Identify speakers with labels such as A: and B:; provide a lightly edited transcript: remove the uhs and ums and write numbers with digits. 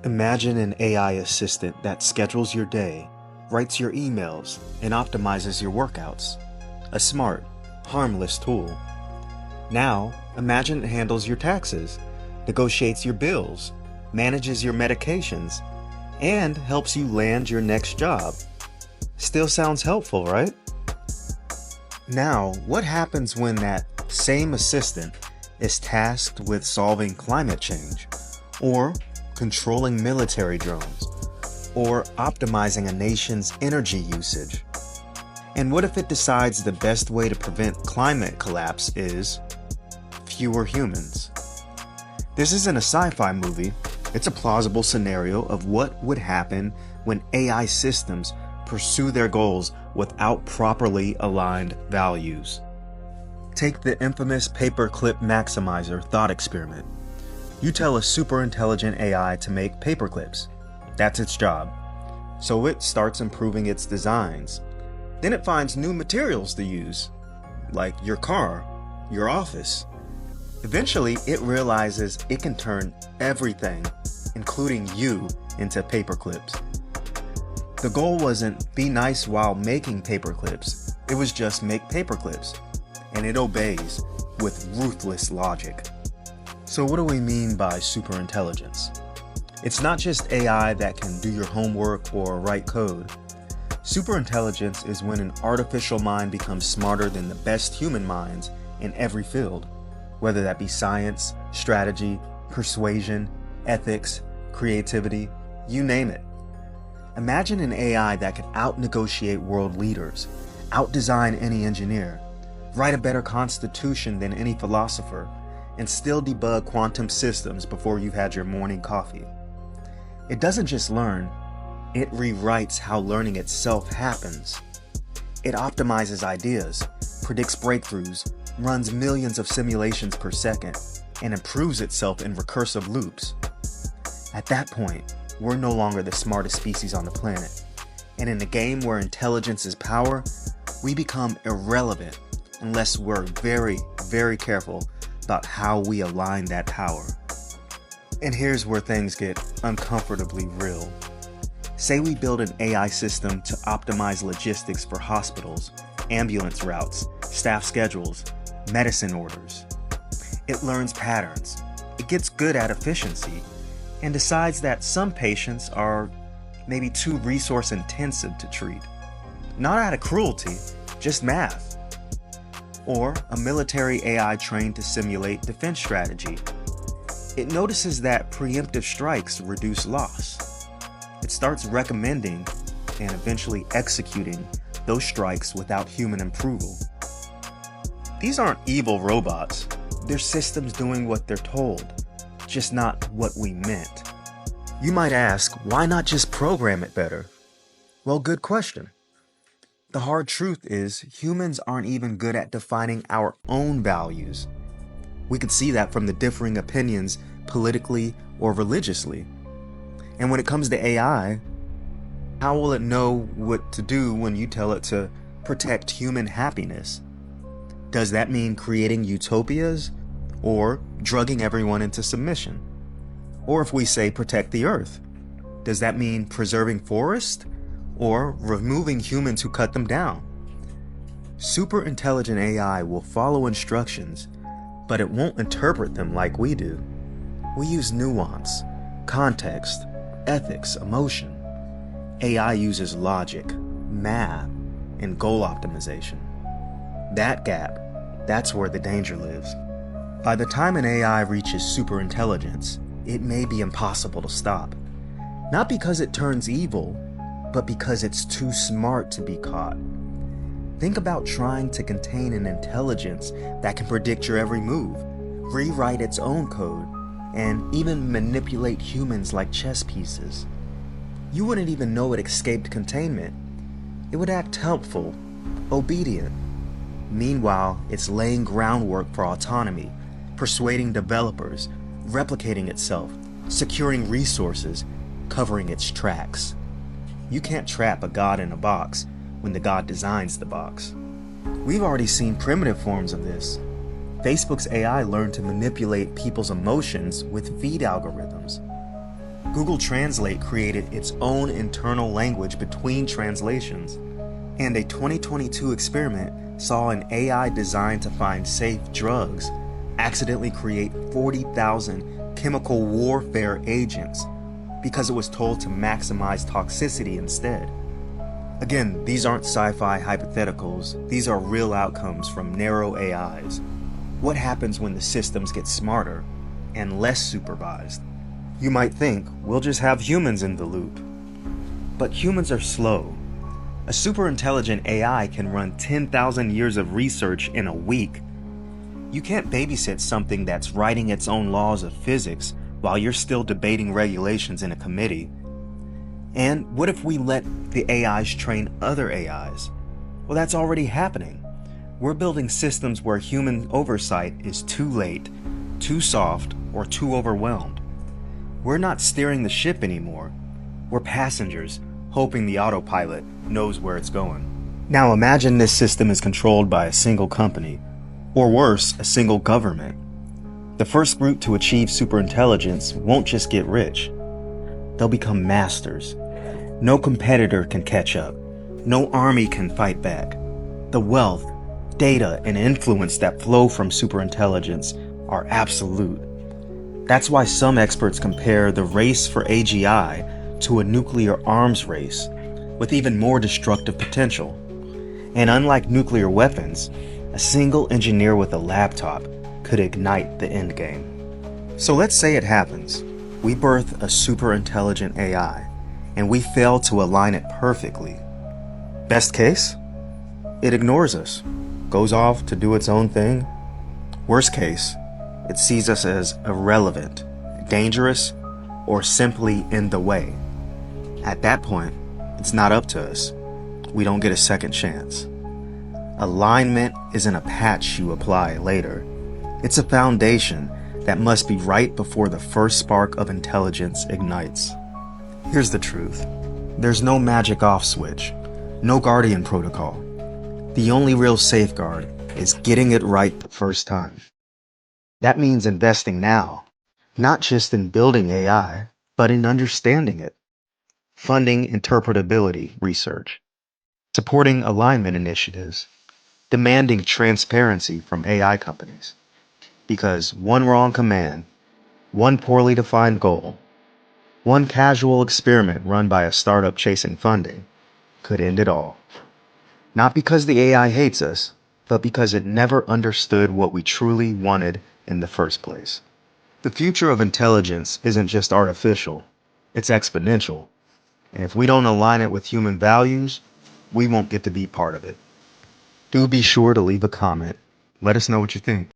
A: Imagine an AI assistant that schedules your day, writes your emails, and optimizes your workouts. A smart, harmless tool. Now, imagine it handles your taxes, negotiates your bills, manages your medications, and helps you land your next job. Still sounds helpful, right? Now, what happens when that same assistant is tasked with solving climate change, or controlling military drones, or optimizing a nation's energy usage? And what if it decides the best way to prevent climate collapse is fewer humans? This isn't a sci-fi movie, it's a plausible scenario of what would happen when AI systems pursue their goals without properly aligned values. Take the infamous paperclip maximizer thought experiment. You tell a super intelligent AI to make paperclips. That's its job. So it starts improving its designs. Then it finds new materials to use, like your car, your office. Eventually, it realizes it can turn everything, including you, into paperclips. The goal wasn't be nice while making paperclips. It was just make paperclips. And it obeys with ruthless logic. So what do we mean by superintelligence? It's not just AI that can do your homework or write code. Superintelligence is when an artificial mind becomes smarter than the best human minds in every field, whether that be science, strategy, persuasion, ethics, creativity, you name it. Imagine an AI that could out-negotiate world leaders, out-design any engineer, write a better constitution than any philosopher, and still debug quantum systems before you've had your morning coffee. It doesn't just learn, it rewrites how learning itself happens. It optimizes ideas, predicts breakthroughs, runs millions of simulations per second, and improves itself in recursive loops. At that point, we're no longer the smartest species on the planet. And in a game where intelligence is power, we become irrelevant unless we're very, very careful about how we align that power. And here's where things get uncomfortably real. Say we build an AI system to optimize logistics for hospitals, ambulance routes, staff schedules, medicine orders. It learns patterns, it gets good at efficiency, and decides that some patients are maybe too resource intensive to treat. Not out of cruelty, just math. Or a military AI trained to simulate defense strategy. It notices that preemptive strikes reduce loss. It starts recommending and eventually executing those strikes without human approval. These aren't evil robots. They're systems doing what they're told, just not what we meant. You might ask, why not just program it better? Well, good question. The hard truth is, humans aren't even good at defining our own values. We could see that from the differing opinions politically or religiously. And when it comes to AI, how will it know what to do when you tell it to protect human happiness? Does that mean creating utopias or drugging everyone into submission? Or if we say protect the earth, does that mean preserving forests or removing humans who cut them down? Super intelligent AI will follow instructions, but it won't interpret them like we do. We use nuance, context, ethics, emotion. AI uses logic, math, and goal optimization. That gap, that's where the danger lives. By the time an AI reaches superintelligence, it may be impossible to stop. Not because it turns evil, but because it's too smart to be caught. Think about trying to contain an intelligence that can predict your every move, rewrite its own code, and even manipulate humans like chess pieces. You wouldn't even know it escaped containment. It would act helpful, obedient. Meanwhile, it's laying groundwork for autonomy, persuading developers, replicating itself, securing resources, covering its tracks. You can't trap a god in a box when the god designs the box. We've already seen primitive forms of this. Facebook's AI learned to manipulate people's emotions with feed algorithms. Google Translate created its own internal language between translations, and a 2022 experiment saw an AI designed to find safe drugs accidentally create 40,000 chemical warfare agents because it was told to maximize toxicity instead. Again, these aren't sci-fi hypotheticals, these are real outcomes from narrow AIs. What happens when the systems get smarter and less supervised? You might think we'll just have humans in the loop. But humans are slow. A superintelligent AI can run 10,000 years of research in a week. You can't babysit something that's writing its own laws of physics while you're still debating regulations in a committee. And what if we let the AIs train other AIs? Well, that's already happening. We're building systems where human oversight is too late, too soft, or too overwhelmed. We're not steering the ship anymore. We're passengers, hoping the autopilot knows where it's going. Now imagine this system is controlled by a single company, or worse, a single government. The first group to achieve superintelligence won't just get rich. They'll become masters. No competitor can catch up. No army can fight back. The wealth, data, and influence that flow from superintelligence are absolute. That's why some experts compare the race for AGI to a nuclear arms race, with even more destructive potential. And unlike nuclear weapons, a single engineer with a laptop could ignite the endgame. So let's say it happens. We birth a superintelligent AI, and we fail to align it perfectly. Best case? It ignores us, goes off to do its own thing. Worst case, it sees us as irrelevant, dangerous, or simply in the way. At that point, it's not up to us. We don't get a second chance. Alignment isn't a patch you apply later. It's a foundation that must be right before the first spark of intelligence ignites. Here's the truth. There's no magic off switch, no guardian protocol. The only real safeguard is getting it right the first time. That means investing now, not just in building AI, but in understanding it, funding interpretability research, supporting alignment initiatives, demanding transparency from AI companies. Because one wrong command, one poorly defined goal, one casual experiment run by a startup chasing funding could end it all. Not because the AI hates us, but because it never understood what we truly wanted in the first place. The future of intelligence isn't just artificial, it's exponential. And if we don't align it with human values, we won't get to be part of it. Do be sure to leave a comment. Let us know what you think.